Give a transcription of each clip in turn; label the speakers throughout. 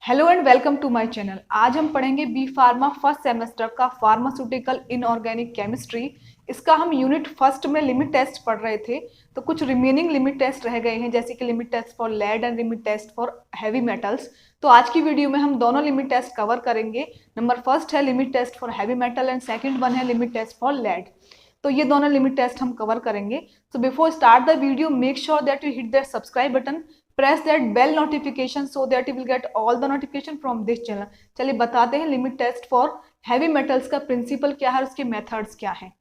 Speaker 1: Hello and welcome to my channel. आज हम पढ़ेंगे बी फार्मा फर्स्ट सेमेस्टर का फार्मास्यूटिकल इनऑर्गेनिक केमिस्ट्री। इसका हम यूनिट फर्स्ट में लिमिट टेस्ट पढ़ रहे थे, तो कुछ रिमेनिंग लिमिट टेस्ट रह गए हैं, जैसे कि limit test for lead and limit test for heavy metals. तो आज की वीडियो में हम दोनों लिमिट टेस्ट कवर करेंगे। नंबर फर्स्ट है limit test for heavy metal and second one है लिमिट टेस्ट फॉर लेड। तो ये दोनों लिमिट टेस्ट हम कवर करेंगे। So before start the video, make sure that you hit that subscribe button, press that bell notification so that you will get all the notification from this channel। चलिए बताते हैं limit test for heavy metals का principle क्या है और उसके methods क्या हैं।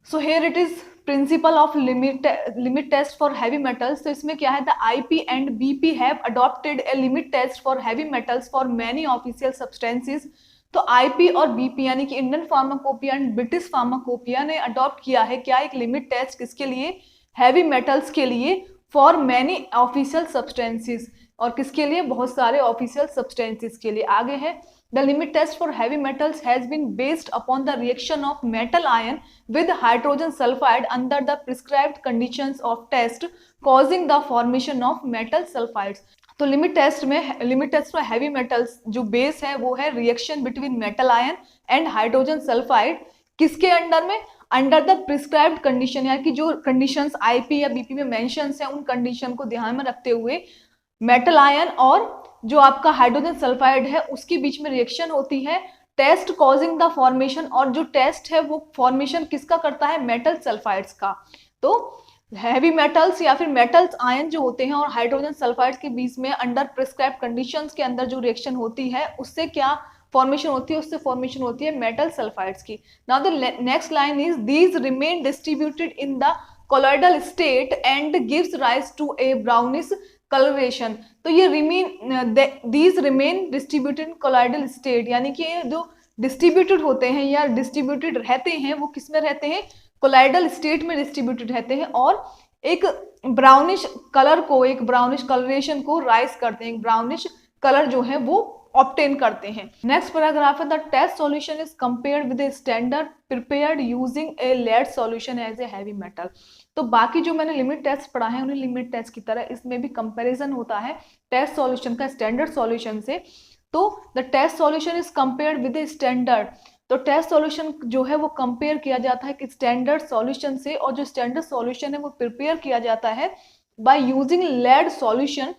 Speaker 1: So here it is principle of limit test for heavy metals. तो इसमें क्या है, the IP and BP have adopted a limit test for heavy metals for many official substances. तो आईपी और बीपी यानी कि Indian pharmacopoeia and British pharmacopoeia ने adopt किया है क्या, एक लिमिट टेस्ट किसके लिए, हैवी मेटल्स के लिए, फॉर मैनी ऑफिशियल सब्सटेंसेस, और किसके लिए, बहुत सारे ऑफिशियल सब्सटेंसेस के लिए। आगे है, the limit test for heavy metals has been based upon the reaction of metal ion with hydrogen sulfide under the prescribed conditions of test causing the formation of metal sulfides। तो limit test for heavy metals जो base है वो है reaction between metal ion and hydrogen sulphide. किसके under में, under the prescribed condition, यानी कि जो कंडीशंस आईपी या बीपी में मेंशंस है उन कंडीशन को ध्यान में रखते हुए मेटल आयन और जो आपका हाइड्रोजन सल्फाइड है उसके बीच में रिएक्शन होती है, टेस्ट कॉजिंग द फॉर्मेशन, और जो टेस्ट है वो फॉर्मेशन किसका करता है, मेटल सल्फाइड्स का। तो हैवी मेटल्स या फिर मेटल्स आयन जो होते हैं और हाइड्रोजन सल्फाइड्स के बीच में अंडर प्रिस्क्राइब कंडीशंस के अंदर जो रिएक्शन होती है उससे क्या फॉर्मेशन होती है, उससे फॉर्मेशन होती है मेटल सल्फाइड्स की। Now the next line is these remain distributed in the colloidal state and gives rise to a brownish colouration. तो ये these remain distributed in colloidal state, यानी कि जो डिस्ट्रीब्यूटेड होते हैं या डिस्ट्रीब्यूटेड रहते हैं वो किस में रहते हैं, कोलॉइडल स्टेट में डिस्ट्रीब्यूटेड रहते हैं, और एक ब्राउनिश कलर को, एक ब्राउनिश कलरेशन को राइज करते हैं, एक ब्राउनिश कलर जो है वो ऑब्टेन करते हैं। नेक्स्ट पैराग्राफ है, the test solution is compared with a standard prepared using a lead solution as a heavy metal. तो बाकी जो मैंने लिमिट टेस्ट पढ़ा है उन्हें लिमिट टेस्ट की तरह इसमें भी कंपैरिजन होता है टेस्ट सॉल्यूशन का स्टैंडर्ड सॉल्यूशन से। तो the test solution is compared with a standard, तो टेस्ट सॉल्यूशन जो है वो कंपेयर किया जाता है कि स्टैंडर्ड सॉल्यूशन से, और जो स्टैंडर्ड सॉल्यूशन है वो प्रिपेयर किया जाता है बाय यूजिंग लेड सॉल्यूशन।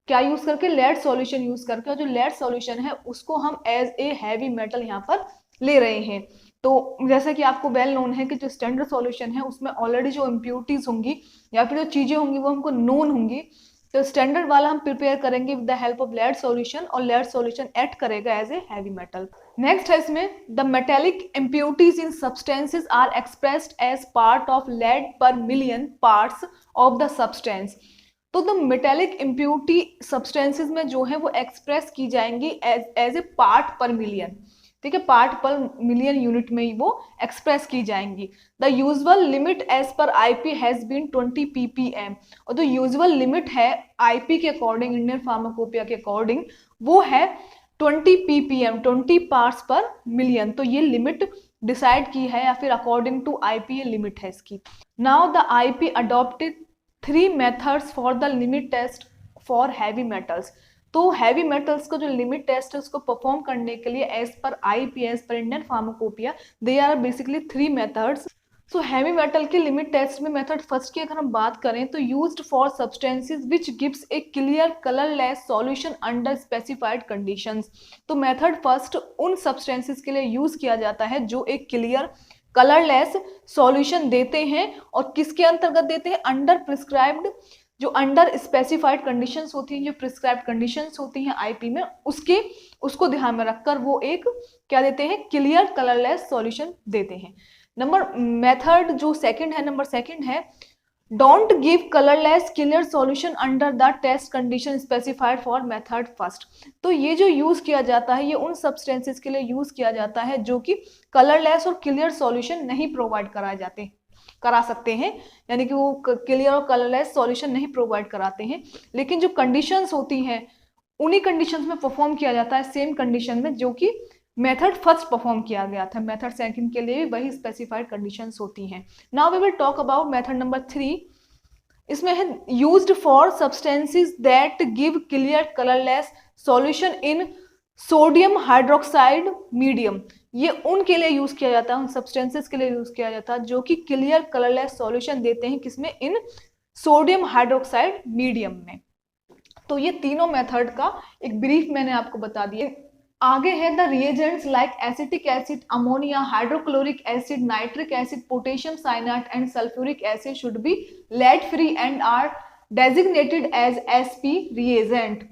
Speaker 1: क्या यूज करके, लेड सॉल्यूशन यूज करके, और जो लेड सॉल्यूशन है उसको हम एज ए हैवी मेटल यहाँ पर ले रहे हैं। तो जैसा कि आपको वेल नोन है कि जो स्टैंडर्ड सॉल्यूशन है उसमें ऑलरेडी जो इम्प्योरिटीज होंगी या फिर जो चीजें होंगी वो हमको नोन होंगी। तो स्टैंडर्ड वाला हम प्रिपेयर करेंगे with the help of lead solution, और लेड सॉल्यूशन एक्ट करेगा as a heavy metal. Next है इसमें, the metallic impurities in substances are expressed as part of lead per million parts of the substance. तो the metallic impurity substances में जो है वो express की जाएंगी as a part per million, ठीक है, पार्ट पर मिलियन यूनिट में ही वो एक्सप्रेस की जाएंगी। The usual limit as per IP has been 20 ppm, और जो यूजुअल लिमिट है आईपी के अकॉर्डिंग, इंडियन फार्माकोपिया के अकॉर्डिंग, वो है 20 ppm, 20 पार्ट्स पर मिलियन। तो ये लिमिट डिसाइड की है या फिर अकॉर्डिंग टू आईपी ये लिमिट है इसकी। Now the IP adopted 3 methods for the limit test for heavy metals. तो हैवी मेटल्स का जो लिमिट टेस्ट है उसको परफॉर्म करने के लिए as per IP, as per Indian pharmacopoeia, they are basically 3 methods. So heavy metal के limit test में मेथड फर्स्ट की अगर हम बात करें तो used for substances which gives a clear colourless solution under specified conditions. तो मेथड फर्स्ट उन सब्सटेंसेस के लिए यूज किया जाता है जो एक क्लियर कलरलेस सॉल्यूशन देते हैं, और किसके अंतर्गत देते हैं, अंडर प्रिस्क्राइब्ड, जो अंडर स्पेसिफाइड कंडीशंस होती हैं, जो प्रिस्क्राइब्ड कंडीशंस होती हैं आईपी में, उसको ध्यान में रखकर वो एक क्या देते हैं, क्लियर कलरलेस सॉल्यूशन देते हैं। मेथड जो सेकंड है, नंबर सेकंड है, don't give colourless clear solution under the test condition specified for method first. तो ये जो यूज किया जाता है ये उन सब्सटेंसेस के लिए यूज किया जाता है जो कि कलरलेस और क्लियर सॉल्यूशन नहीं प्रोवाइड करा सकते हैं, यानी कि वो क्लियर और कलरलेस सॉल्यूशन नहीं प्रोवाइड कराते हैं, लेकिन जो कंडीशंस होती हैं उन्हीं कंडीशंस में परफॉर्म किया जाता है, सेम कंडीशन में जो कि मेथड फर्स्ट परफॉर्म किया गया था, मेथड सेकंड के लिए भी वही स्पेसिफाइड कंडीशंस होती हैं। Now we will talk about method number 3। इसमें है used for substances that give clear colourless solution in sodium hydroxide medium. ये उनके लिए यूज किया जाता है, उन सब्सटेंसेस के लिए यूज किया जाता है जो कि क्लियर कलरलेस सॉल्यूशन देते हैं, किसमें, इन सोडियम हाइड्रोक्साइड मीडियम में। तो ये तीनों मेथड का एक ब्रीफ मैंने आपको बता दिया। आगे है the reagents like acetic acid, ammonia, hydrochloric acid, nitric acid, potassium cyanide and sulphuric acid should be lead free and are designated as SP reagent.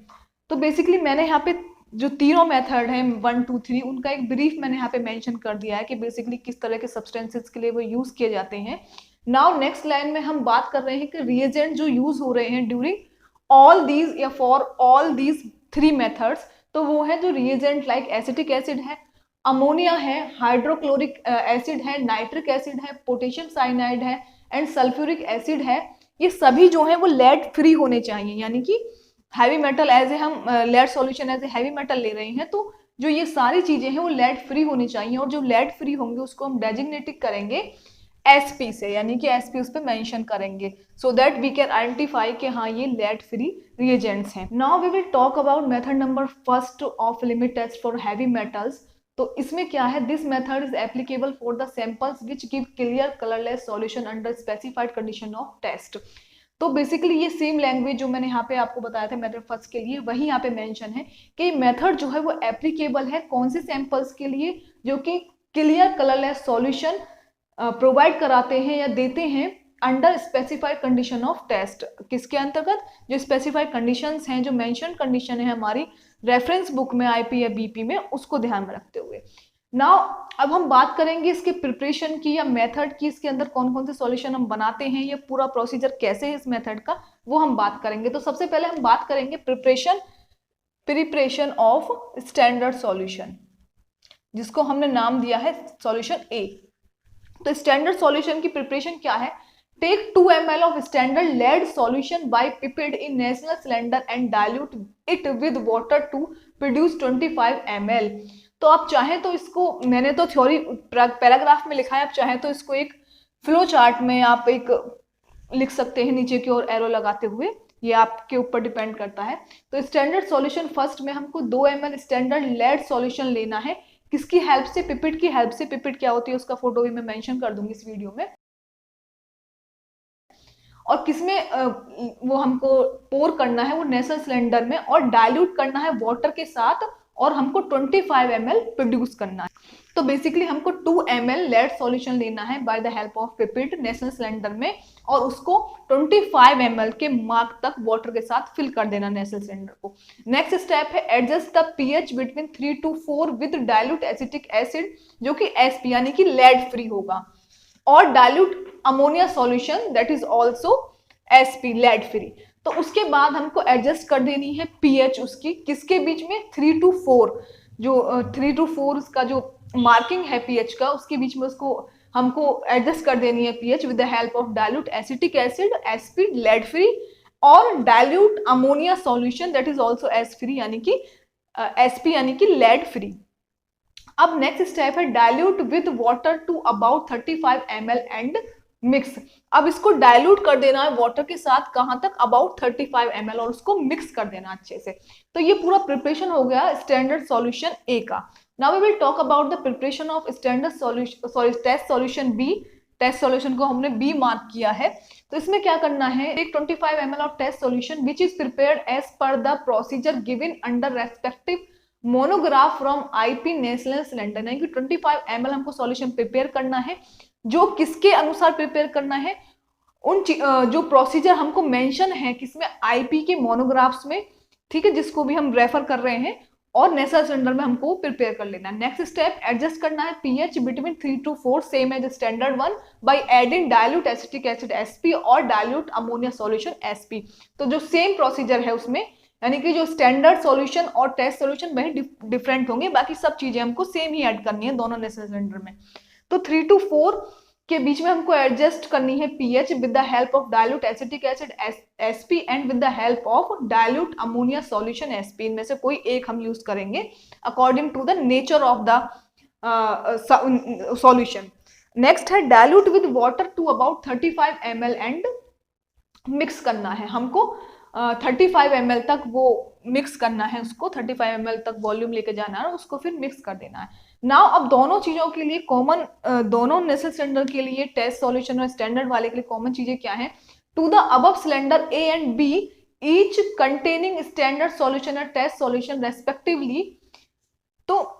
Speaker 1: तो बेसिकली मैंने यहाँ पे जो तीनों मेथड हैं 1 2 3 उनका एक ब्रीफ मैंने यहाँ पे मेंशन कर दिया है कि बेसिकली किस तरह के सब्सटेंसेस के लिए वो यूज किए जाते हैं। नाउ नेक्स्ट लाइन में हम बात कर रहे हैं कि रिएजेंट जो यूज हो रहे हैं ड्यूरिंग ऑल दीज या फॉर ऑल दीज 3 मेथड्स, तो वो है जो रिएजेंट लाइक एसिटिक एसिड है, अमोनिया है, हाइड्रोक्लोरिक एसिड है, नाइट्रिक एसिड है, पोटेशियम साइनाइड है एंड सल्फ्यूरिक एसिड है। ये सभी जो है वो लेड फ्री होने चाहिए, यानी कि हैवी मेटल एज ए हम lead solution as a heavy metal ले रहे हैं, तो जो ये सारी चीजें हैं वो लेड फ्री होनी चाहिए, और जो लेड फ्री होंगे उसको हम डेजिग्नेटिक करेंगे एसपी से, यानी कि एसपी उस पर मेंशन करेंगे so that we can identify कि हाँ ये लेड फ्री रिएजेंट्स हैं। Now we will talk about method number first of limit test for heavy metals. तो इसमें क्या है, this method is applicable for the samples which give clear colourless solution under specified condition of test. तो basically ये same language जो मैंने यहाँ पे आपको बताया था मेथड फर्स्ट के लिए, वही यहाँ पे मेंशन है कि मेथड जो है वो एप्लीकेबल है कौन से सैंपल्स के लिए, जो कि क्लियर कलरलेस सॉल्यूशन प्रोवाइड कराते हैं या देते हैं under specified condition of test. किसके अंतर्गत, जो स्पेसिफाइड कंडीशंस हैं, जो मेंशन कंडीशन है हमारी रेफरेंस बुक में आईपी या बीपी में, उसको ध्यान में रखते हुए। नाउ अब हम बात करेंगे इसके प्रिपरेशन की या मेथड की, इसके अंदर कौन कौन से सॉल्यूशन हम बनाते हैं, ये पूरा प्रोसीजर कैसे है इस मेथड का, वो हम बात करेंगे। तो सबसे पहले हम बात करेंगे प्रिपरेशन ऑफ स्टैंडर्ड सॉल्यूशन, जिसको हमने नाम दिया है सॉल्यूशन ए। तो स्टैंडर्ड सॉल्यूशन की प्रिपरेशन क्या है, take 2 ml of standard lead solution by pipette in national cylinder and dilute it with water to produce 25 ml। तो आप चाहें तो इसको, मैंने तो थ्योरी पैराग्राफ में लिखा है, आप चाहें तो इसको एक फ्लो चार्ट में आप एक लिख सकते हैं नीचे की ओर एरो लगाते हुए, ये आपके ऊपर डिपेंड करता है। तो स्टैंडर्ड सॉल्यूशन फर्स्ट में हमको 2 ml स्टैंडर्ड लेड सॉल्यूशन लेना है, किसकी हेल्प से, पिपेट की हेल्प से। पिपेट क्या होती है उसका फोटो भी मैं मेंशन कर दूंगी इस वीडियो में। और किसमें वो हमको पोर करना है, वो नेशनल सिलेंडर में, और डाइल्यूट करना है वाटर के साथ, और हमको 25 ml प्रोड्यूस करना है। तो बेसिकली हमको 2 ml लेड सॉल्यूशन लेना है by the help of pipette national cylinder में, और उसको 25 ml के मार्क तक वाटर के साथ फिल कर देना नेशनल सिलेंडर को। नेक्स्ट स्टेप है adjust the pH between 3 to 4 with dilute acetic acid, जो कि एसपी यानी कि लेड फ्री होगा, और dilute ammonia solution that is also SP lead free. तो उसके बाद हमको एडजस्ट कर देनी है पीएच उसकी, किसके बीच में, 3 to 4, जो 3 to 4 उसका जो मार्किंग है पीएच का, उसके बीच में उसको हमको एडजस्ट कर देनी है pH with the help of dilute acetic acid SP lead free, और dilute ammonia solution that is also S free यानी कि एसपी यानी कि लेड फ्री। अब नेक्स्ट स्टेप है dilute with water to about 35 ml and mix. अब इसको dilute कर देना है वाटर के साथ, कहां तक, अबाउट 35 ml, और उसको मिक्स कर देना अच्छे से। तो ये पूरा प्रिपरेशन हो गया स्टैंडर्ड सॉल्यूशन ए का। Now we will talk about the preparation of standard solution, sorry test solution B. Test solution को हमने बी मार्क किया है। तो इसमें क्या करना है, एक 25 ml of test solution which is prepared as per the procedure given under respective monograph from IP national cylinder, यानी कि 25 ml हमको सॉल्यूशन प्रिपेयर करना है, जो किसके अनुसार प्रिपेयर करना है, उन जो प्रोसीजर हमको मेंशन है किसमें, आईपी के मोनोग्राफ्स में, ठीक है, जिसको भी हम रेफर कर रहे हैं, और नेशनल सिलेंडर में हमको प्रिपेयर कर लेना है। नेक्स्ट स्टेप एडजस्ट करना है pH between 3 to 4 same as standard one by adding dilute acetic acid SP और डाइल्यूट अमोनिया सॉल्यूशन एसपी। तो जो सेम प्रोसीजर है उसमें, यानी कि जो स्टैंडर्ड सॉल्यूशन और टेस्ट सॉल्यूशन वही डिफरेंट होंगे, बाकी सब चीजें हमको सेम ही ऐड करनी है दोनों नेशनल सिलेंडर में। तो 3 to 4 के बीच में हमको एडजस्ट करनी है pH with the help of dilute acetic acid SP and with the help of dilute ammonia solution SP. इनमें से कोई एक हम यूज करेंगे according to the nature of the solution. Next है dilute with water to about 35 ml and mix करना है हमको 35 ml तक वो मिक्स करना है, उसको 35 ml तक वॉल्यूम लेके जाना है, उसको फिर मिक्स कर देना है। नाउ अब दोनों चीजों के लिए कॉमन, दोनों नेसल सिलेंडर के लिए टेस्ट सॉल्यूशन और स्टैंडर्ड वाले के लिए कॉमन चीजें क्या है? To the above cylinder A and B each containing standard solution और टेस्ट सॉल्यूशन रेस्पेक्टिवली। तो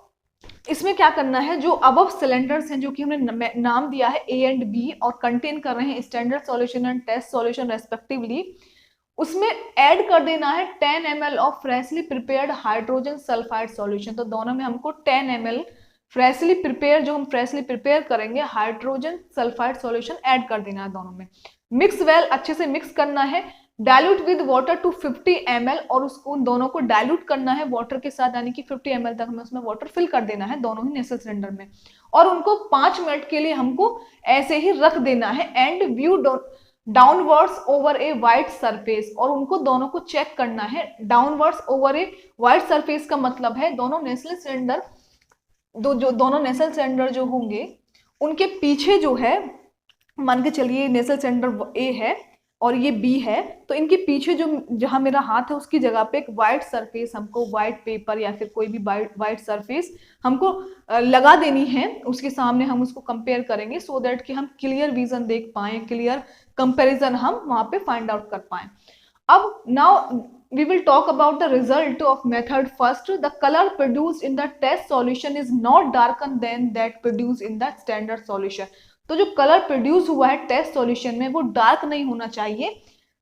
Speaker 1: इसमें क्या करना है, जो अबव सिलेंडर्स हैं जो कि हमने नाम दिया है ए एंड बी और कंटेन कर रहे हैं standard solution and test solution respectively, उसमें ऐड कर देना है 10 ml of freshly prepared hydrogen sulphide solution. तो दोनों में हमको 10 ml फ्रेशली प्रिपेयर, जो हम फ्रेशली प्रिपेयर करेंगे हाइड्रोजन सल्फाइड सॉल्यूशन ऐड कर देना है दोनों में। मिक्स वेल, अच्छे से मिक्स करना है। Dilute with water to 50 ml और उसको उन दोनों को डाइल्यूट करना है वाटर के साथ, यानी कि 50 ml तक हमें उसमें वाटर फिल कर देना है दोनों ही नेसल सिलेंडर में, और उनको 5 मिनट के लिए हमको ऐसे ही रख देना है। And view downwards over A white surface, और उनको दोनों को चेक करना है। डाउनवर्ड्स ओवर ए वाइट सरफेस का मतलब है दोनों नेसल सिलेंडर, दोनों नेसल सिलेंडर जो होंगे उनके पीछे जो है, मान के चलिए नेसल सिलेंडर ए है और ये बी है, तो इनके पीछे जो जहां मेरा हाथ है उसकी जगह पे एक वाइट सरफेस, हमको वाइट पेपर या फिर कोई भी वाइट सरफेस हमको लगा देनी है। उसके सामने हम उसको कंपेयर करेंगे सो दैट कि हम क्लियर विजन देख पाए, क्लियर कंपैरिजन हम वहां पे फाइंड आउट कर पाए। अब now we will talk about the result of method first. The color produced in the test solution is not darker than that produced in the standard solution. तो जो colour produce हुआ है test solution में वो dark नहीं होना चाहिए,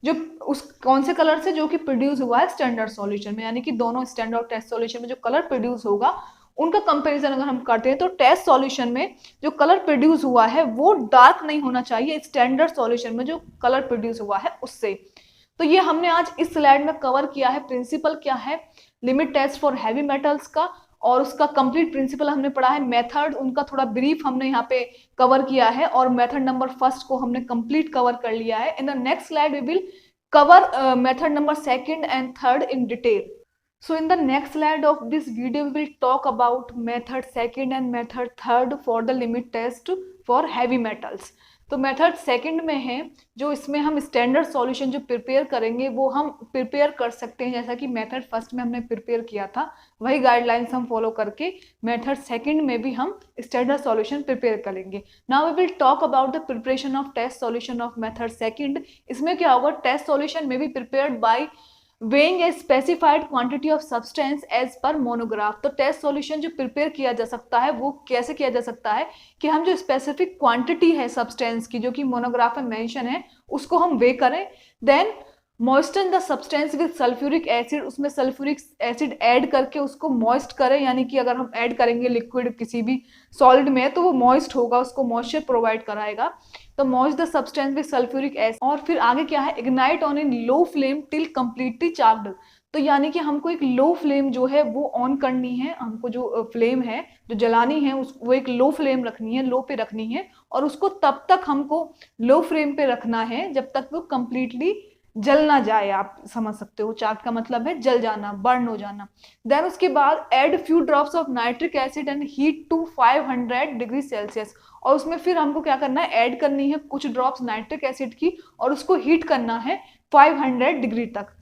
Speaker 1: जो उस कौन से कलर से, जो कि प्रोड्यूस हुआ है स्टैंडर्ड सॉल्यूशन में, यानी कि दोनों स्टैंडर्ड टेस्ट सॉल्यूशन में जो कलर प्रोड्यूस होगा उनका कंपैरिजन अगर हम करते हैं तो टेस्ट सॉल्यूशन में जो कलर प्रोड्यूस हुआ है वो डार्क नहीं होना चाहिए स्टैंडर्ड सॉल्यूशन में जो कलर प्रोड्यूस हुआ है उससे। तो ये हमने आज इस स्लाइड में कवर किया है। प्रिंसिपल क्या है limit test for heavy metals का, और उसका कंप्लीट प्रिंसिपल हमने पढ़ा है। मेथड उनका थोड़ा ब्रीफ हमने यहाँ पे कवर किया है, और मेथड नंबर फर्स्ट को हमने कंप्लीट कवर कर लिया है। In the next slide we will cover method number second and third in detail. So in the next slide of this video we will talk about method second and method third for the limit test for heavy metals. तो method second में है जो इसमें हम standard solution जो prepare करेंगे वो हम प्रिपेयर कर सकते हैं जैसा कि मेथड फर्स्ट में हमने प्रिपेयर किया था, वही गाइडलाइंस हम फॉलो करके मेथड सेकंड में भी हम स्टैंडर्ड सॉल्यूशन प्रिपेयर करेंगे। Now we will talk about the preparation of test solution of method second. इसमें क्या होगा, टेस्ट सॉल्यूशन में भी prepared by weighing a specified quantity of substance as per monograph। तो टेस्ट सॉल्यूशन जो prepare किया जा सकता है वो कैसे किया जा सकता है कि हम जो स्पेसिफिक क्वांटिटी है सब्सटेंस की जो कि मोनोग्राफ में मेंशन है उसको हम वे करें। Then moisten the substance with sulphuric acid, उसमें सल्फ्यूरिक एसिड ऐड करके उसको मॉइस्ट करें, यानी कि अगर हम ऐड करेंगे लिक्विड किसी भी सॉलिड में तो वो मॉइस्ट होगा, उसको मॉइस्चर प्रोवाइड कराएगा। तो moist the substance with sulphuric acid, और फिर आगे क्या है, ignite on in low flame till completely charged. तो यानी कि हमको एक लो फ्लेम जो है वो ऑन करनी है, हमको जो फ्लेम है जो जलानी है वो एक लो फ्लेम रखनी है, लो पे रखनी है, और उसको तब तक हमको लो फ्लेम पे रखना है जब तक वो कंप्लीटली जल ना जाए। आप समझ सकते हो चार्ट का मतलब है जल जाना, बर्न हो जाना। देन उसके बाद add few drops of nitric acid and heat to 500 degree Celsius, और उसमें फिर हमको क्या करना है, ऐड करनी है कुछ ड्रॉप्स नाइट्रिक एसिड की और उसको हीट करना है 500 डिग्री तक।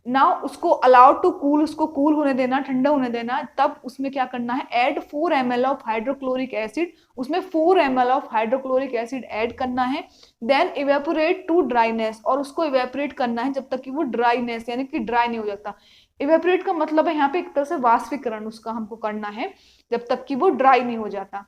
Speaker 1: नाउ उसको अलाउड टू कूल, उसको कूल होने देना, ठंडा होने देना। तब उसमें क्या करना है, add 4 ml of hydrochloric acid, उसमें 4 ml of hydrochloric acid add करना है। देन इवेपोरेट टू ड्राइनेस, और उसको इवेपोरेट करना है जब तक कि वो ड्राइनेस यानी कि ड्राई नहीं हो जाता। इवेपोरेट का मतलब है यहाँ पे एक तरह से वाष्पीकरण उसका हमको करना है जब तक कि वो ड्राई नहीं हो जाता।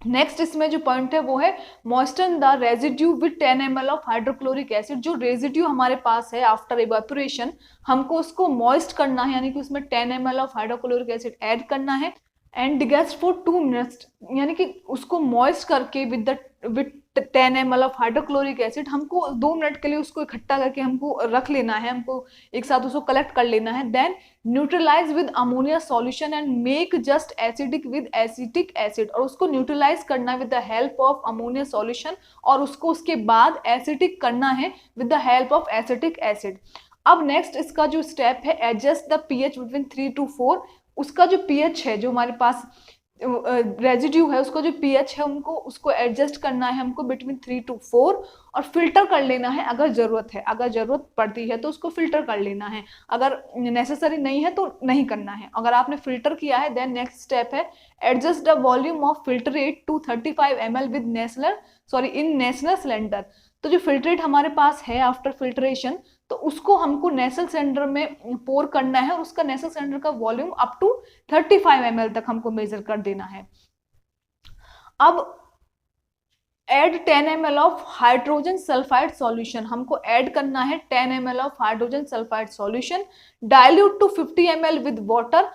Speaker 1: नेक्स्ट इसमें जो पॉइंट है वो है moisten the residue with 10 ml of hydrochloric acid. जो रेजिड्यू हमारे पास है आफ्टर इवेपोरेशन हमको उसको मॉइस्ट करना है, यानी कि उसमें 10 ml of hydrochloric acid add करना है। एंड डिगेस्ट फॉर 2 मिनट्स, यानी कि उसको मॉइस्ट करके with 10 ml of hydrochloric acid, हमको 2 मिनट के लिए उसको इकट्ठा करके हमको रख लेना है, हमको एक साथ उसको कलेक्ट कर लेना है। Then neutralise with ammonia solution and make just acidic with acetic acid, और उसको न्यूट्रलाइज करना है with the help of ammonia solution, और उसको उसके बाद एसिटिक करना है with the help of acetic acid. अब नेक्स्ट इसका जो स्टेप है, adjust the pH between 3 to 4, उसका जो पीएच है, जो हमारे पास रेजिड्यू है, उसका जो पीएच है उसको एडजस्ट करना है हमको बिटवीन 3 to 4, और फिल्टर कर लेना है अगर जरूरत है, अगर जरूरत पड़ती है तो उसको फिल्टर कर लेना है, अगर नेसेसरी नहीं है तो नहीं करना है। अगर आपने फिल्टर किया है देन नेक्स्ट स्टेप है adjust the volume of filtrate to 35 ml within national cylinder. तो जो फिल्टरेट हमारे पास है आफ्टर फिल्ट्रेशन, तो उसको हमको नेसल सिलेंडर में पोर करना है, और उसका नेसल सिलेंडर का वॉल्यूम अप टू 35 ml तक हमको मेजर कर देना है। अब add 10 ml of hydrogen sulphide solution, हमको ऐड करना है 10 ml of hydrogen sulphide solution, dilute to 50 ml with water,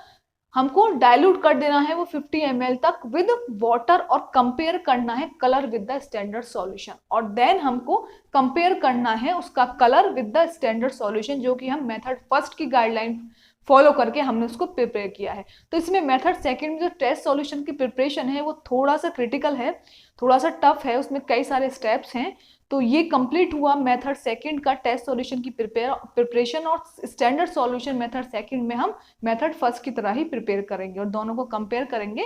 Speaker 1: हमको डाइल्यूट कर देना है वो 50 ml तक विद वाटर, और कंपेयर करना है colour with the standard solution, और देन हमको कंपेयर करना है उसका colour with the standard solution, जो कि हम मेथड फर्स्ट की गाइडलाइन फॉलो करके हमने उसको प्रिपेयर किया है। तो इसमें मेथड सेकंड में जो टेस्ट सॉल्यूशन की प्रिपरेशन है वो थोड़ा सा क्रिटिकल है, थोड़ा सा टफ है, उसमें कई सारे स्टेप्स हैं। तो ये कंप्लीट हुआ मेथड सेकंड का टेस्ट सॉल्यूशन की प्रिपरेशन, और स्टैंडर्ड सॉल्यूशन मेथड सेकंड में हम मेथड फर्स्ट की तरह ही प्रिपेयर करेंगे और दोनों को कंपेयर करेंगे।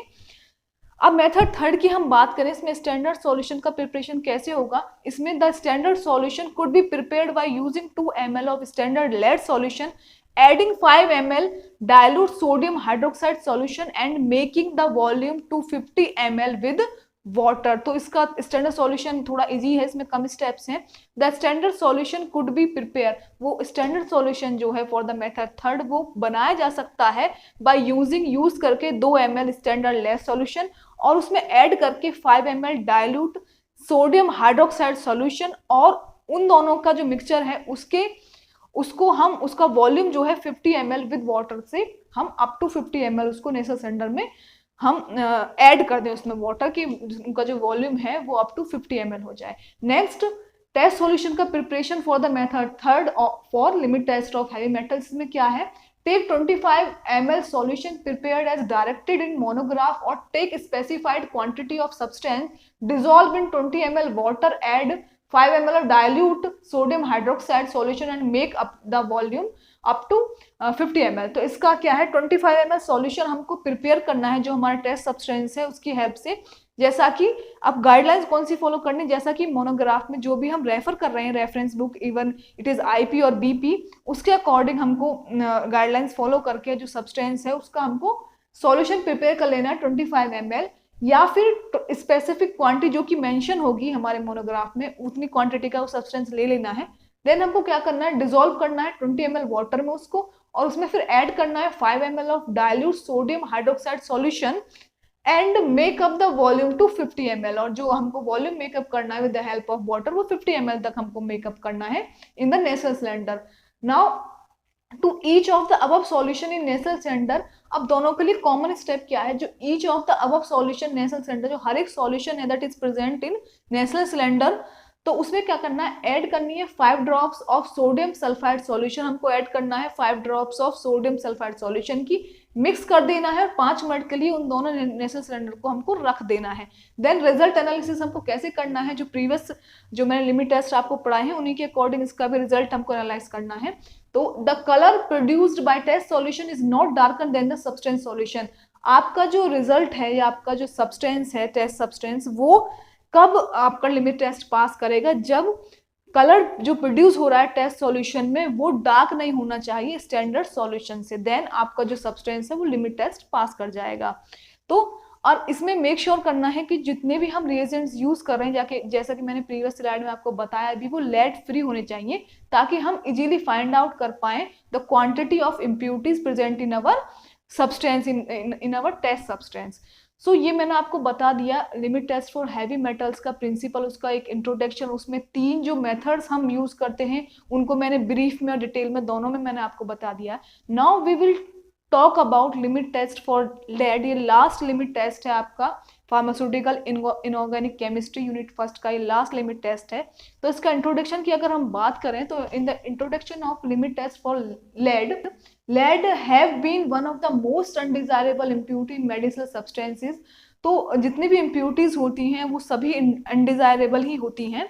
Speaker 1: अब मेथड थर्ड की हम बात करें, इसमें स्टैंडर्ड सॉल्यूशन का प्रिपरेशन कैसे होगा। इसमें the standard solution could be prepared by using 2 ml of standard lead solution, adding 5 ml dilute sodium hydroxide solution and making the volume to 50 ml with water। तो इसका स्टैंडर्ड सॉल्यूशन थोड़ा easy है, इसमें कम steps हैं। The standard solution could be prepare, वो standard solution जो है for the method third वो बनाया जा सकता है बाय यूज करके 2 ml स्टैंडर्ड लेड सॉल्यूशन, और उसमें ऐड करके 5 ml dilute sodium hydroxide solution, और उन दोनों का जो मिक्सचर है उसका वॉल्यूम जो है 50 ml विद वाटर से हम अप टू 50 ml उसको नेसल सिलेंडर में हम ऐड कर दें, उसमें वाटर की उनका जो वॉल्यूम है वो अप टू 50 ml हो जाए। नेक्स्ट टेस्ट सॉल्यूशन का preparation for the method third for limit test of heavy metals में क्या है, take 25 ml solution prepared as directed in monograph, or take specified quantity of substance, dissolve in 20 ml water, add 5 ml of dilute sodium hydroxide solution and make up the volume up to 50 ml। तो इसका क्या है, 25 ml solution हमको prepare करना है जो हमारा test substance है उसकी हेल्प से। जैसा कि अब गाइडलाइंस कौन सी फॉलो करनी, जैसा कि मोनोग्राफ में जो भी हम रेफर कर रहे हैं, reference book, even it is IP और बीपी, उसके अकॉर्डिंग हमको गाइडलाइंस फॉलो करके जो सब्सटेंस है उसका हमको सॉल्यूशन प्रिपेयर कर लेना है 25 ml, या फिर स्पेसिफिक क्वांटिटी जो कि मेंशन होगी हमारे मोनोग्राफ में उतनी क्वांटिटी का वो सब्सटेंस ले लेना है। देन हमको क्या करना है, डिसॉल्व करना है 20 ml वाटर में उसको, और उसमें फिर ऐड करना है 5 ml of dilute sodium hydroxide solution and make up the volume to 50 ml, और जो हमको वॉल्यूम मेकअप करना है with the help of water वो 50 ml तक हमको मेकअप करना है in the Nessler cylinder. Now to each of the above solution in Nessler cylinder, अब दोनों के लिए कॉमन स्टेप क्या है, जो each of the above solution Nessler cylinder, जो हर एक सॉल्यूशन है that is present in Nessler cylinder, तो उसमें क्या करना है, ऐड करनी है 5 drops of sodium sulphide solution, हमको ऐड करना है 5 drops of sodium sulphide solution की, मिक्स कर देना है और 5 मिनट के लिए उन दोनों नेसल सिलेंडर को हमको रख देना है। देन रिजल्ट एनालिसिस हमको कैसे करना है, जो प्रीवियस जो मैंने लिमिट टेस्ट आपको पढ़ाए हैं उन्हीं के अकॉर्डिंग इसका भी रिजल्ट हमको एनालाइज करना है। तो the colour produced by test solution is not darker than the substance solution, आपका जो रिजल्ट है या आपका जो सब्सटेंस है टेस्ट सब्सटेंस वो कब आपका लिमिट टेस्ट पास करेगा, जब कलर जो प्रोड्यूस हो रहा है टेस्ट सॉल्यूशन में वो डार्क नहीं होना चाहिए स्टैंडर्ड सॉल्यूशन से, देन आपका जो सब्सटेंस है वो लिमिट टेस्ट पास कर जाएगा। तो और इसमें मेक श्योर करना है कि जितने भी हम रिएजेंट्स यूज कर रहे हैं, जाके जैसा कि मैंने प्रीवियस स्लाइड में आपको बताया अभी, वो लेड फ्री होने चाहिए ताकि हम इजीली फाइंड आउट कर पाए the quantity of impurities present in our substance in our test substance. So ये मैंने आपको बता दिया limit test for heavy metals का प्रिंसिपल, उसका एक इंट्रोडक्शन, उसमें 3 जो मेथड्स हम यूज करते हैं उनको मैंने ब्रीफ में और डिटेल में दोनों में मैंने आपको बता दिया। Now we will talk about limit test for lead, ये लास्ट लिमिट टेस्ट है आपका pharmaceutical inorganic chemistry unit first का ये लास्ट लिमिट टेस्ट है। तो इसका इंट्रोडक्शन की अगर हम बात करें तो in the introduction of limit test for lead have been one of the most undesirable impurity in medicinal substances. तो जितनी भी इम्प्यूरिटीज होती हैं वो सभी अनडिजायरेबल ही होती हैं।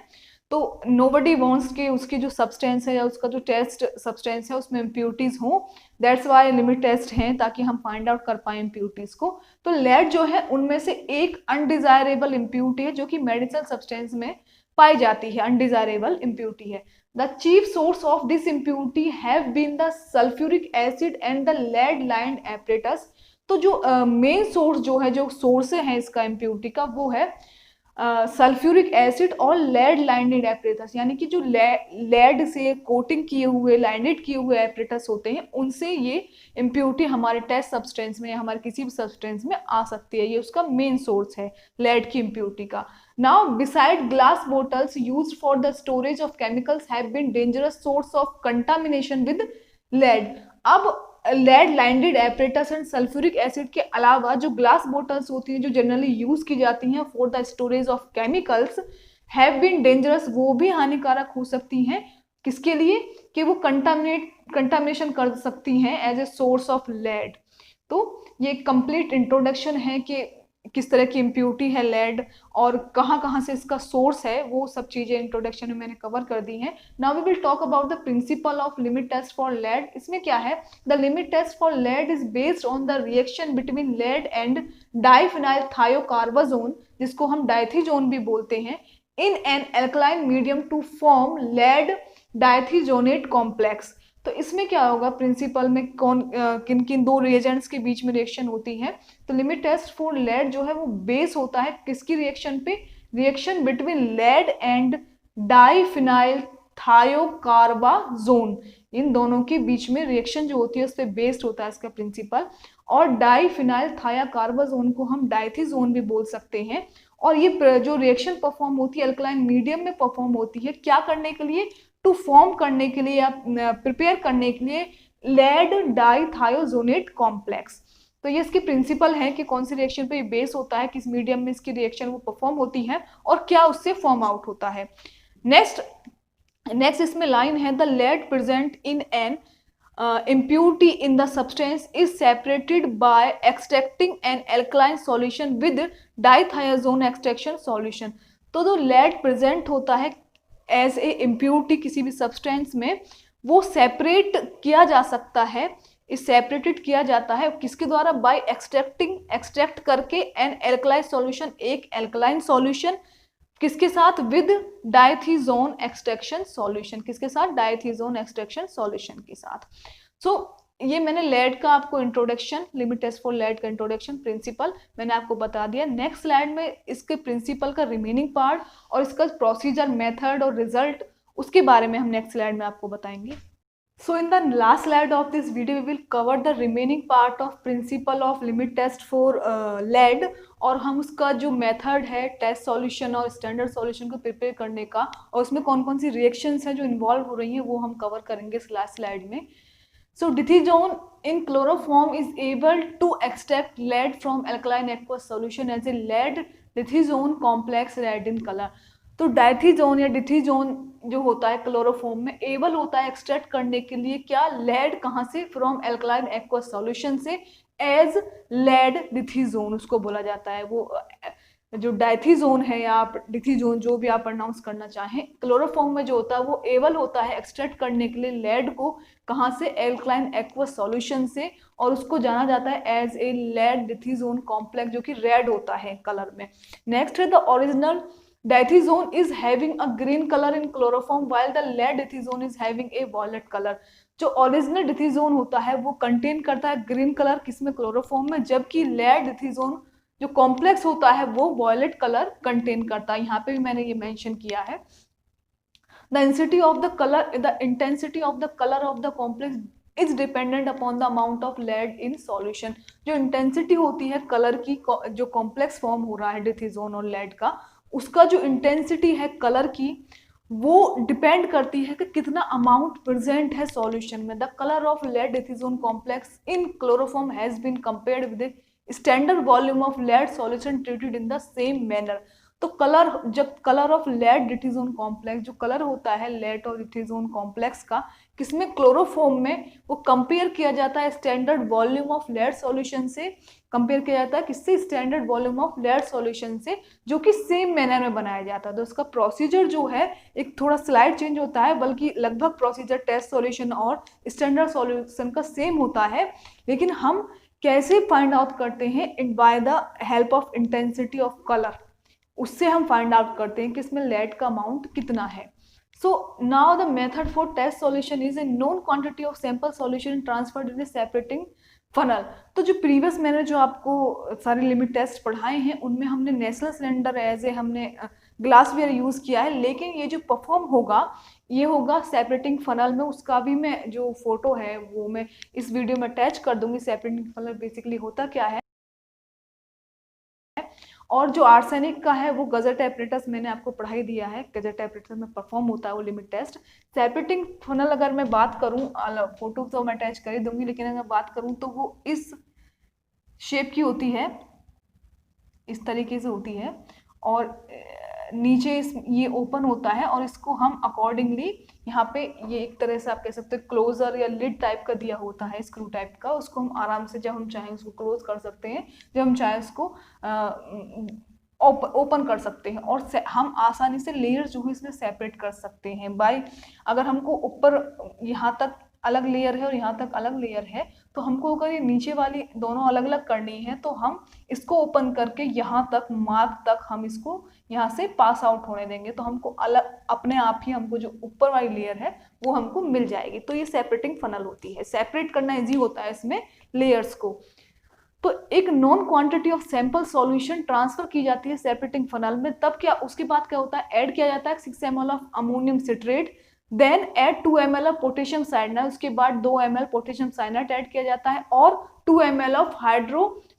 Speaker 1: तो नोबडी वांट्स के उसकी जो सब्सटेंस है या उसका जो टेस्ट सब्सटेंस है उसमें इम्प्यूरिटीज हो, दैट्स वाई लिमिट टेस्ट हैं, ताकि हम फाइंड आउट कर पाए इम्प्यूरिटीज को। तो लेड जो है उनमें से एक अनडिजायरेबल इम्प्यूरिटी है जो कि मेडिसिनल सब्सटेंस में पाई जाती है, अनडिजायरेबल इम्प्यूरिटी है। The chief source of this impurity have been the sulphuric acid and the lead lined apparatus. तो जो मेन सोर्स जो है, जो सोर्स है इसका इम्प्यूरिटी का, वो है सल्फ्यूरिक एसिड और लेड लाइंडेड एपरेटस, यानी कि जो लेड से कोटिंग किए हुए लाइंडेड किए हुए एपरेटस होते हैं उनसे ये इम्प्यूरिटी हमारे टेस्ट सब्सटेंस में या हमारे किसी भी सब्सटेंस में आ सकती है। ये उसका मेन सोर्स है लेड की इम्प्यूरिटी का। Now beside glass bottles used for the storage of chemicals have been dangerous source of contamination with lead. अब lead lined apparatus and sulphuric acid के अलावा जो ग्लास बोटल्स होती हैं जो जनरली यूज की जाती हैं for the storage of chemicals have been dangerous, वो भी हानिकारक हो सकती हैं। किसके लिए? कि वो कंटामिनेशन कर सकती हैं as a source of lead. तो ये कंप्लीट इंट्रोडक्शन है कि किस तरह की इम्प्यूरिटी है लेड और कहाँ कहाँ से इसका सोर्स है, वो सब चीज़ें इंट्रोडक्शन में मैंने कवर कर दी हैं। Now we will talk about the principle of limit test for lead. इसमें क्या है? The limit test for lead is based on the reaction between lead and डाइफिनाइल थायोकार्बाजोन, जिसको हम डाइथीजोन भी बोलते हैं, in an alkaline medium to form lead dithizonate complex. तो इसमें क्या होगा? प्रिंसिपल में किन किन दो रिएजेंट्स के बीच में रिएक्शन होती है। तो लिमिट टेस्ट फॉर लेड जो है वो बेस होता है किसकी रिएक्शन पे? रिएक्शन बिटवीन लेड एंड डाइफिनाइल थायोकार्बाजोन, इन दोनों के बीच में रिएक्शन जो होती है उस पर बेस्ड होता है इसका प्रिंसिपल। और डाइफिनाइल थायोकार्बाजोन को हम डाइथीजोन भी बोल सकते हैं। और ये जो रिएक्शन परफॉर्म होती है अल्कलाइन मीडियम में परफॉर्म होती है, क्या करने के लिए? टू फॉर्म करने के लिए या प्रिपेयर करने के लिए लेड डाइथायोजोनेट कॉम्प्लेक्स। तो ये इसकी प्रिंसिपल है कि कौन सी रिएक्शन पे ये बेस होता है, किस मीडियम में इसकी रिएक्शन वो परफॉर्म होती है और क्या उससे फॉर्म आउट होता है। नेक्स्ट इसमें लाइन है, the lead present in an impurity in the substance is separated by extracting an alkaline solution with dithiazone extraction solution। तो जो lead present होता है एज ए इम्प्यूरिटी किसी भी सब्सटेंस में, वो सेपरेट किया जा सकता है, इस सेपरेटेड किया जाता है किसके द्वारा? बाय एक्सट्रैक्ट करके एन एल्कलाइन सॉल्यूशन, एक एल्कलाइन सॉल्यूशन, किसके साथ? विद डाइथीजोन एक्सट्रैक्शन सॉल्यूशन, किसके साथ? डाइथीजोन एक्सट्रैक्शन सॉल्यूशन के साथ। सो ये मैंने लेड का आपको introduction, limit test for lead का इंट्रोडक्शन, प्रिंसिपल मैंने आपको बता दिया। नेक्स्ट स्लाइड में इसके प्रिंसिपल का रिमेनिंग पार्ट और इसका प्रोसीजर, मेथड और रिजल्ट, उसके बारे में हम नेक्स्ट स्लाइड में आपको बताएंगे। So in the last slide of this video we will cover the remaining part of principle of limit test for lead, और हम उसका जो मेथड है टेस्ट सॉल्यूशन और स्टैंडर्ड सॉल्यूशन को प्रिपेयर करने का और उसमें कौन कौन सी रिएक्शंस हैं जो इन्वॉल्व हो रही हैं वो हम कवर करेंगे इस लास्ट स्लाइड में। So dithiazone in chloroform is able to extract lead from alkaline aqueous solution as a lead dithiazone complex red in color। तो डाइथीजोन या डिथीजोन जो होता है क्लोरोफॉर्म में एबल होता है एक्सट्रैक्ट करने के लिए क्या? लेड कहाँ से? फ्रॉम एल्कलाइन एक्वस सॉल्यूशन से, एज लेड डिथीजोन उसको बोला जाता है। वो जो डाइथीजोन है या आप डिथीजोन जो भी आप प्रोनाउंस करना चाहें, क्लोरोफॉर्म में जो होता है वो एबल होता है एक्सट्रैक्ट करने के लिए लेड को, कहाँ से? एल्कलाइन एक्वस सॉल्यूशन से, और उसको जाना जाता है as a lead dithizone complex जो कि रेड होता है कलर में। नेक्स्ट है the original dithizone is having a green color in chloroform while the lead dithiazone is having a violet color। जो ओरिजिनल डिथीजोन होता है वो कंटेन करता है ग्रीन कलर किसमें? क्लोरोफॉर्म में, जबकि लेड डिथीजोन जो कॉम्प्लेक्स होता है वो वॉयलेट कलर कंटेन करता है। यहाँ पे भी मैंने ये मेंशन किया है। The intensity of the colour of the complex is dependent upon the amount of lead in solution. जो इंटेंसिटी होती है कलर की, जो कॉम्प्लेक्स फॉर्म हो रहा है डिथीजोन और लेड का, उसका जो इंटेंसिटी है कलर की वो डिपेंड करती है कि कितना अमाउंट प्रेजेंट है सॉल्यूशन में। The colour of lead dithizone complex in chloroform has been compared with standard volume of lead solution treated in the same manner. तो कलर, जब colour of lead dithizone complex, जो colour होता है lead और डिटिजोन complex का, किसमें, chloroform में, वो कंपेयर किया जाता है standard volume of lead solution से। कंपेयर किया जाता है किससे, standard volume of lead solution से, जो कि सेम मैनर में बनाया जाता है। तो इसका प्रोसीजर जो है एक थोड़ा स्लाइड चेंज होता है, बल्कि लगभग प्रोसीजर टेस्ट सॉल्यूशन और स्टैंडर्ड सॉल्यूशन का सेम होता है। लेकिन हम कैसे फाइंड आउट करते हैं, by the help of intensity of colour, उससे हम फाइंड आउट करते हैं कि इसमें लेड का अमाउंट कितना है। So now the method for test solution is a known quantity of sample solution transferred in a separating funnel. तो जो प्रीवियस मैंने जो आपको सारे लिमिट टेस्ट पढ़ाए हैं, उनमें हमने नेशनल सिलेंडर एज ए हमने ग्लासवेयर यूज किया है, लेकिन ये जो परफॉर्म होगा ये होगा सेपरेटिंग फनल में। उसका भी मैं जो फोटो है वो मैं इस वीडियो में अटैच कर दूंगी। सेपरेटिंग फनल बेसिकली होता क्या है, और जो आर्सेनिक का है वो गजट एपरेटस मैंने आपको पढ़ाई दिया है, गजट एपरेटस में परफॉर्म होता है वो लिमिट टेस्ट। सेपरेटिंग फनल अगर मैं बात करूं, फोटो तो मैं अटैच कर ही दूंगी, लेकिन अगर बात करूं तो वो इस शेप की होती है, इस तरीके से होती है, और नीचे ये ओपन होता है, और इसको हम अकॉर्डिंगली यहाँ पे ये एक तरह से आप कह सकते हैं क्लोजर या लिड टाइप का दिया होता है, स्क्रू टाइप का। उसको हम आराम से जब हम चाहें उसको क्लोज कर सकते हैं, जब हम चाहें उसको ओपन कर सकते हैं, और हम आसानी से लेयर्स जो है इसमें सेपरेट कर सकते हैं बाय, अगर हमको ऊपर यहाँ तक अलग लेयर है और यहाँ तक अलग लेयर है, तो हमको अगर ये नीचे वाली दोनों अलग अलग करनी है तो हम इसको ओपन करके यहाँ तक मार्क तक हम इसको यहाँ से पास आउट होने देंगे, तो हमको अलग अपने आप ही हमको जो ऊपर वाली लेयर है वो हमको मिल जाएगी। तो ये सेपरेटिंग फनल होती है, सेपरेट करना इजी होता है इसमें लेयर्स को। तो एक non quantity of sample solution transfer की जाती है सेपरेटिंग फनल में, तब क्या उसके बाद क्या होता है, ऐड किया जाता है 6 ml of ammonium citrate, then add 2 ml of potassium cyanide, उसके बाद 2 ml पोटेशियम साइनाइड ऐड किया जाता है, और 2 ml ऑफ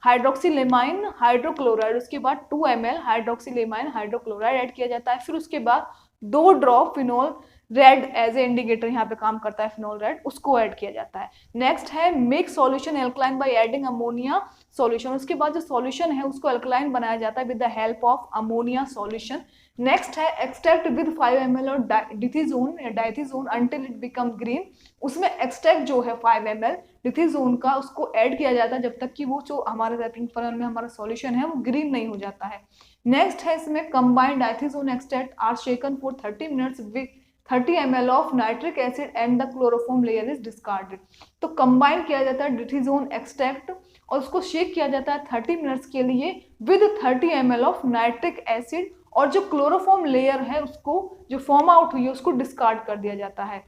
Speaker 1: हाइड्रोक्सिलेमाइन हाइड्रोक्लोराइड, उसके बाद 2 ml हाइड्रोक्सिलेमाइन हाइड्रोक्लोराइड ऐड किया जाता है। फिर उसके बाद 2 drop phenol red as a indicator यहाँ पे काम करता है, फिनोल रेड, उसको ऐड किया जाता है। नेक्स्ट है make solution alkaline by adding ammonia solution, उसके बाद जो सॉल्यूशन है उसको एल्कलाइन बनाया जाता है with the help of ammonia solution. Next है एक्सट्रैक्ट विद 5 ml और डिथिजोन या डाइथिजोन अंटिल इट बिकम ग्रीन, उसमें एक्सट्रैक्ट जो है 5 ml डिथिजोन का उसको ऐड किया जाता है जब तक कि वो जो हमारे सेपरेटिंग फनल में हमारा सॉल्यूशन है वो ग्रीन नहीं हो जाता है। नेक्स्ट है इसमें combined dithizone extract are shaken for 30 minutes with 30 ml of nitric acid and the chloroform layer is discarded. तो कंबाइन किया जाता है डिथिजोन एक्सट्रैक्ट और उसको शेक किया जाता है 30 मिनट्स के लिए with 30 ml of nitric acid, और जो क्लोरोफॉर्म लेयर है उसको जो फॉर्म आउट हुई है उसको डिस्कार्ड कर दिया जाता है।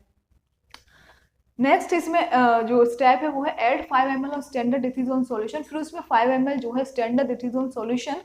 Speaker 1: नेक्स्ट इसमें जो स्टेप है वो है add 5 ml of standard dithizone solution, फिर उसमें 5 ml जो है स्टैंडर्ड डिथिजोन सॉल्यूशन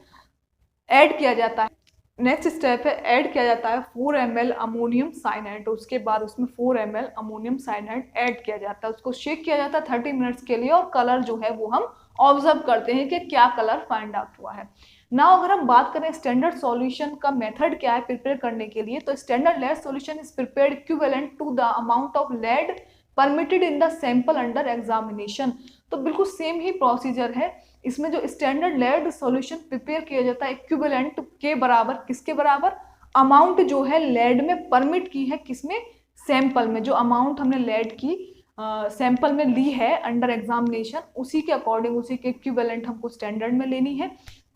Speaker 1: ऐड किया जाता है। नेक्स्ट स्टेप है ऐड किया जाता है 4 ml अमोनियम साइनाइड, तो उसके बाद उसमें 4 ml अमोनियम साइनाइड ऐड किया जाता है, उसको शेक किया जाता है 30 मिनट्स के लिए, और कलर जो है वो हम ऑब्जर्व करते हैं कि क्या कलर फाइंड आउट हुआ है। नाउ अगर हम बात करें स्टैंडर्ड सॉल्यूशन का मेथड क्या है प्रिपेयर करने के लिए, तो standard lead solution is prepared equivalent to the amount of lead permitted in the sample under examination. तो बिल्कुल सेम ही प्रोसीजर है, इसमें जो स्टैंडर्ड लेड सॉल्यूशन प्रिपेयर किया जाता है इक्विवेलेंट के बराबर, किसके बराबर, अमाउंट जो है लेड में परमिट की है, किसमें, सैंपल में, जो अमाउंट हमने लेड की सैंपल में ली है अंडर एग्जामिनेशन, उसी के अकॉर्डिंग उसी के इक्विवेलेंट हमको स्टैंडर्ड में लेनी है।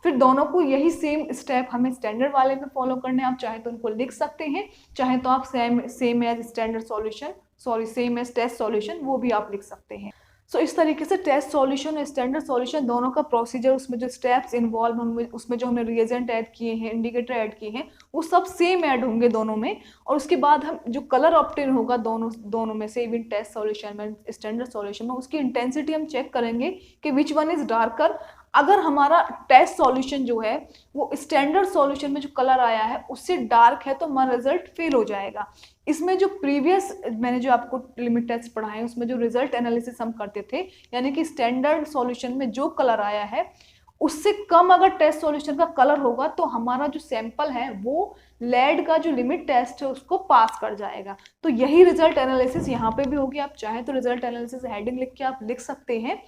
Speaker 1: फिर दोनों को यही सेम स्टेप हमें स्टैंडर्ड वाले में फॉलो करने, आप चाहे तो उनको लिख सकते हैं, चाहे तो आप same as standard solution, sorry same as test solution, वो भी आप लिख सकते हैं। सो इस तरीके से टेस्ट सॉल्यूशन और स्टैंडर्ड सॉल्यूशन दोनों का प्रोसीजर, उसमें जो स्टेप्स इन्वॉल्व होंगे, उसमें जो हमने रिएजेंट ऐड किए हैं, इंडिकेटर ऐड किए हैं, वो सब सेम ऐड होंगे दोनों में, और उसके बाद हम जो कलर ऑब्टेन होगा दोनों में से, इवन टेस्ट सॉल्यूशन में स्टैंडर्ड सॉल्यूशन में, उसकी इंटेंसिटी हम चेक करेंगे कि विच वन इज डार्कर। अगर हमारा टेस्ट सॉल्यूशन जो है वो स्टैंडर्ड सॉल्यूशन में जो कलर आया है उससे डार्क है तो हमारा रिजल्ट फेल हो जाएगा। इसमें जो प्रीवियस मैंने जो आपको लिमिट टेस्ट पढ़ाए हैं उसमें जो रिजल्ट एनालिसिस हम करते थे, यानी कि स्टैंडर्ड सॉल्यूशन में जो कलर आया है उससे कम अगर टेस्ट सॉल्यूशन का कलर होगा तो हमारा जो सैंपल है वो लेड का जो लिमिट टेस्ट है उसको पास कर जाएगा। तो यही रिजल्ट एनालिसिस यहाँ पे भी होगी, आप चाहे तो रिजल्ट एनालिसिस हेडिंग लिख के आप लिख सकते हैं।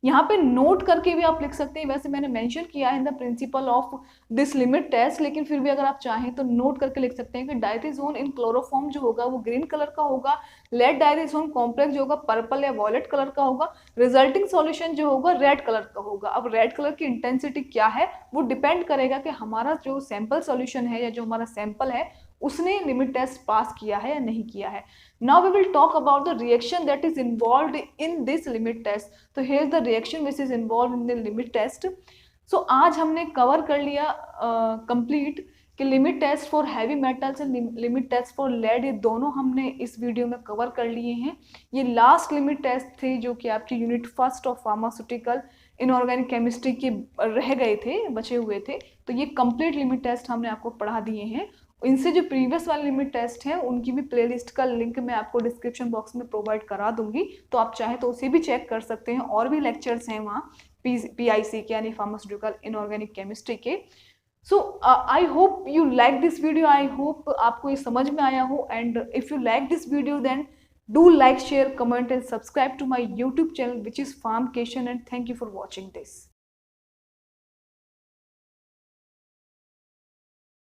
Speaker 1: यहाँ पे नोट करके भी आप लिख सकते हैं, वैसे मैंने मेंशन किया है in the principle of this limit test, लेकिन फिर भी अगर आप चाहें तो नोट करके लिख सकते हैं कि डायथीजोन इन क्लोरोफॉर्म जो होगा वो ग्रीन कलर का होगा, लेड डायथीजोन कॉम्प्लेक्स जो होगा पर्पल या वॉयलेट कलर का होगा, रिजल्टिंग सॉल्यूशन जो होगा रेड कलर का होगा। अब रेड कलर की इंटेंसिटी क्या है वो डिपेंड करेगा कि हमारा जो सैंपल सॉल्यूशन है या जो हमारा सैंपल है उसने लिमिट टेस्ट पास किया है या नहीं किया है। Now we will talk about the reaction that is involved in this limit test. तो here is the reaction which is involved in the limit test. So आज हमने कवर कर लिया कंप्लीट कि limit test for heavy metals and limit test for lead, ये दोनों हमने इस वीडियो में कवर कर लिए हैं। ये लास्ट लिमिट टेस्ट थे जो कि आपकी unit first of pharmaceutical inorganic chemistry के रह गए थे, बचे हुए थे। तो ये कंप्लीट लिमिट टेस्ट हमने आपको पढ़ा दिए हैं। इनसे जो प्रीवियस वाले लिमिट टेस्ट हैं उनकी भी प्लेलिस्ट का लिंक मैं आपको डिस्क्रिप्शन बॉक्स में प्रोवाइड करा दूंगी, तो आप चाहें तो उसे भी चेक कर सकते हैं। और भी लेक्चर्स हैं वहाँ PIC के यानी फार्मास्यूटिकल इनऑर्गेनिक केमिस्ट्री के। So I hope you like this video, I hope आपको ये समझ में आया हो। And if you like this video then do like, share, comment and subscribe to my YouTube channel which is Farmcation, and thank you for watching this.